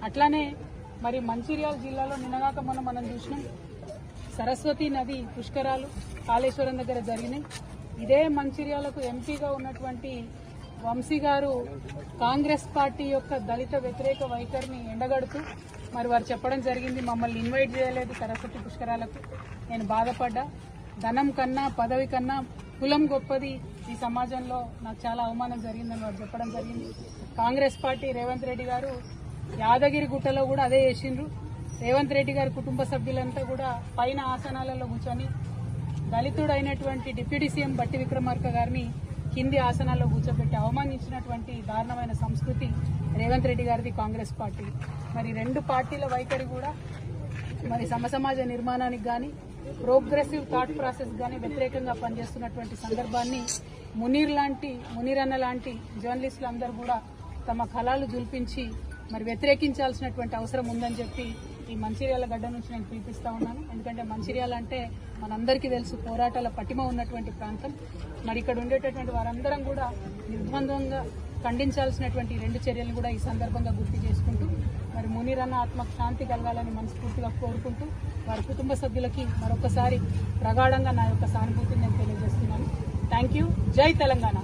అట్లానే మరి మంచిర్యాల జిల్లాలో నిన్నగాక మనం చూసినాం, సరస్వతి నది పుష్కరాలు కాళేశ్వరం దగ్గర జరిగినాయి. ఇదే మంచిర్యాలకు ఎంపీగా ఉన్నటువంటి వంశీ గారు కాంగ్రెస్ పార్టీ యొక్క దళిత వ్యతిరేక వైఖరిని ఎండగడుతూ మరి వారు చెప్పడం జరిగింది, మమ్మల్ని ఇన్వైట్ చేయలేదు సరస్వతి పుష్కరాలకు. నేను బాధపడ్డా. ధనం కన్నా పదవి కన్నా కులం గొప్పది ఈ సమాజంలో, నాకు చాలా అవమానం జరిగిందని వారు చెప్పడం జరిగింది. కాంగ్రెస్ పార్టీ రేవంత్ రెడ్డి గారు యాదగిరి గుట్టలో కూడా అదే చేసిండ్రు. రేవంత్ రెడ్డి గారి కుటుంబ సభ్యులంతా కూడా పైన ఆసనాలలో కూర్చొని దళితుడు అయినటువంటి డిప్యూటీ సీఎం బట్టి విక్రమార్క గారిని కింది ఆసనాల్లో కూర్చోబెట్టి అవమానించినటువంటి దారుణమైన సంస్కృతి రేవంత్ రెడ్డి గారిది, కాంగ్రెస్ పార్టీ. మరి రెండు పార్టీల వైఖరి కూడా మరి సమసమాజ నిర్మాణానికి కానీ ప్రోగ్రెసివ్ థాట్ ప్రాసెస్ కానీ వ్యతిరేకంగా పనిచేస్తున్నటువంటి సందర్భాన్ని మునీర్ అన్న లాంటి జర్నలిస్టులు అందరూ కూడా తమ కళాలు జుల్పించి మరి వ్యతిరేకించాల్సినటువంటి అవసరం ఉందని చెప్పి ఈ మంచిర్యాల గడ్డ నుంచి నేను పిలిపిస్తా ఉన్నాను. ఎందుకంటే మంచిర్యాల అంటే మనందరికీ తెలుసు, పోరాటాల పటిమ ఉన్నటువంటి ప్రాంతం. మరి ఇక్కడ ఉండేటటువంటి వారందరం కూడా నిర్బంధంగా ఖండించాల్సినటువంటి రెండు చర్యలను కూడా ఈ సందర్భంగా గుర్తు చేసుకుంటూ మరి మునీర్ అన్న ఆత్మకు శాంతి కలగాలని మనస్ఫూర్తిగా కోరుకుంటూ వారి కుటుంబ సభ్యులకి మరొకసారి ప్రగాఢంగా నా యొక్క సానుభూతిని నేను తెలియజేస్తున్నాను. Thank you. జై తెలంగాణ.